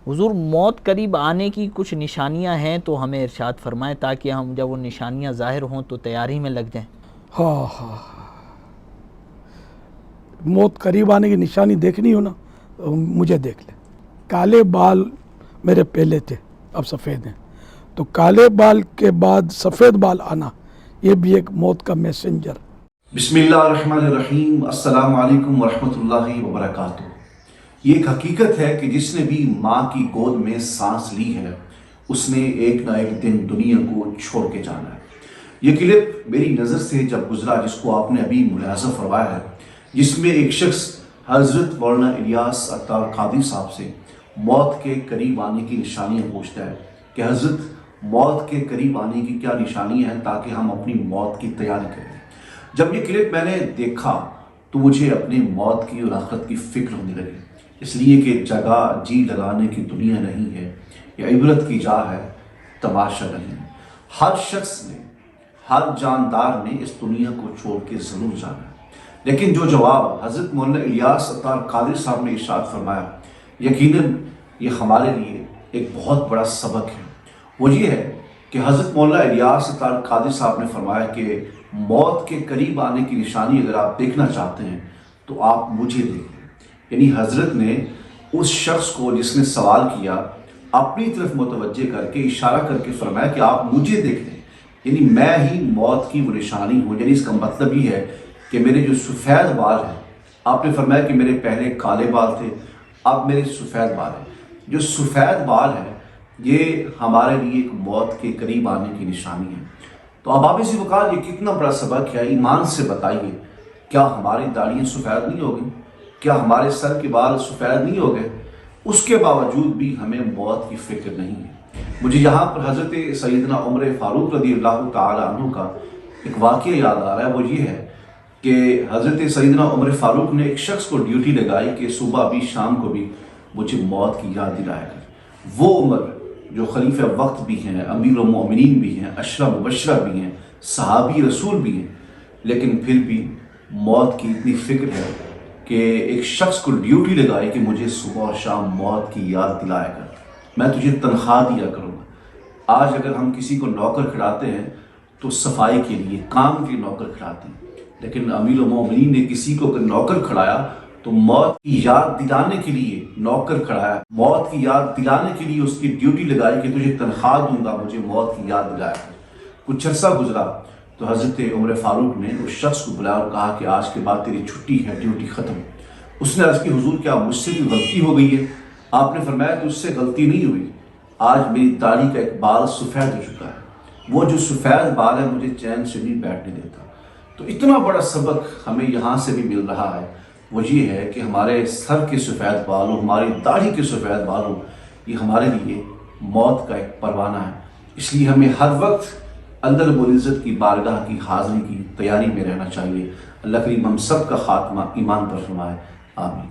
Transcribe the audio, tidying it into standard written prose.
حضور موت قریب آنے کی کچھ نشانیاں ہیں تو ہمیں ارشاد فرمائیں تاکہ ہم جب وہ نشانیاں ظاہر ہوں تو تیاری میں لگ جائیں۔ ہاں ہاں، موت قریب آنے کی نشانی دیکھنی ہو نا، مجھے دیکھ لیں۔ کالے بال میرے پہلے تھے، اب سفید ہیں، تو کالے بال کے بعد سفید بال آنا یہ بھی ایک موت کا میسنجر۔ بسم اللہ الرحمن الرحیم، السلام علیکم ورحمۃ اللہ وبرکاتہ۔ یہ ایک حقیقت ہے کہ جس نے بھی ماں کی گود میں سانس لی ہے اس نے ایک نہ ایک دن دنیا کو چھوڑ کے جانا ہے۔ یہ کلپ میری نظر سے جب گزرا، جس کو آپ نے ابھی ملاحظہ فرمایا ہے، جس میں ایک شخص حضرت مولانا الیاس عطار قادری صاحب سے موت کے قریب آنے کی نشانیاں پوچھتا ہے کہ حضرت موت کے قریب آنے کی کیا نشانیاں ہیں تاکہ ہم اپنی موت کی تیاری کریں۔ جب یہ کلپ میں نے دیکھا تو مجھے اپنی موت کی اور آخرت کی فکر ہونے لگی، اس لیے کہ جگہ جی لگانے کی دنیا نہیں ہے، یہ عبرت کی جا ہے، تماشا نہیں۔ ہر شخص نے، ہر جاندار نے اس دنیا کو چھوڑ کے ضرور جانا ہے، لیکن جو جواب حضرت مولانا الیاس عطار قادری صاحب نے ارشاد فرمایا، یقیناً یہ ہمارے لیے ایک بہت بڑا سبق ہے۔ وہ یہ ہے کہ حضرت مولانا الیاس عطار قادری صاحب نے فرمایا کہ موت کے قریب آنے کی نشانی اگر آپ دیکھنا چاہتے ہیں تو آپ مجھے دیکھ لیں۔ یعنی حضرت نے اس شخص کو جس نے سوال کیا اپنی طرف متوجہ کر کے اشارہ کر کے فرمایا کہ آپ مجھے دیکھ لیں، یعنی میں ہی موت کی وہ نشانی ہوں۔ یعنی اس کا مطلب یہ ہے کہ میرے جو سفید بال ہیں، آپ نے فرمایا کہ میرے پہلے کالے بال تھے، اب میرے سفید بال ہیں۔ جو سفید بال ہیں یہ ہمارے لیے ایک موت کے قریب آنے کی نشانی ہے۔ تو اب آپ اسی وقار یہ کتنا بڑا سبق ہے، ایمان سے بتائیے، کیا ہماری داڑھیاں سفید نہیں ہو گئی؟ کیا ہمارے سر کے بال سفید نہیں ہو گئے؟ اس کے باوجود بھی ہمیں موت کی فکر نہیں ہے۔ مجھے یہاں پر حضرت سیدنا عمر فاروق رضی اللہ تعالی عنہ کا ایک واقعہ یاد آ رہا ہے۔ وہ یہ ہے کہ حضرت سیدنا عمر فاروق نے ایک شخص کو ڈیوٹی لگائی کہ صبح بھی شام کو بھی مجھے موت کی یاد دلایا کر۔ وہ عمر جو خلیفہ وقت بھی ہیں، امیر المومنین بھی ہیں، عشرہ مبشرہ بھی ہیں، صحابی رسول بھی ہیں، لیکن پھر بھی موت کی اتنی فکر ہے کہ ایک شخص کو ڈیوٹی لگائی کہ مجھے صبح اور شام موت کی یاد دلایا کر، میں تجھے تنخواہ دیا کروں گا۔ آج اگر ہم کسی کو نوکر کھڑاتے ہیں تو صفائی کے لیے، کام کے نوکر کھڑاتے ہیں، لیکن امیر المومنین نے کسی کو اگر نوکر کھڑایا تو موت کی یاد دلانے کے لیے نوکر کھڑایا، موت کی یاد دلانے کے لیے اس کی ڈیوٹی لگائی کہ تجھے تنخواہ دوں گا، مجھے موت کی یاد دلایا کر۔ کچھ عرصہ گزرا تو حضرت عمر فاروق نے اس شخص کو بلایا اور کہا کہ آج کے بعد تیری چھٹی ہے، ڈیوٹی ختم۔ اس نے عرض کی حضور کیا مجھ سے بھی غلطی ہو گئی ہے؟ آپ نے فرمایا کہ اس سے غلطی نہیں ہوئی، آج میری داڑھی کا ایک بال سفید ہو چکا ہے، وہ جو سفید بال ہے مجھے چین سے نہیں بیٹھنے دیتا۔ تو اتنا بڑا سبق ہمیں یہاں سے بھی مل رہا ہے، وہ یہ ہے کہ ہمارے سر کے سفید بال ہوں، ہماری داڑھی کے سفید بال ہوں، یہ ہمارے لیے موت کا ایک پروانہ ہے۔ اس لیے ہمیں ہر وقت اللہ رب العزت کی بارگاہ کی حاضری کی تیاری میں رہنا چاہیے۔ اللہ کریم ہم سب کا خاتمہ ایمان پر فرمائے، آمین۔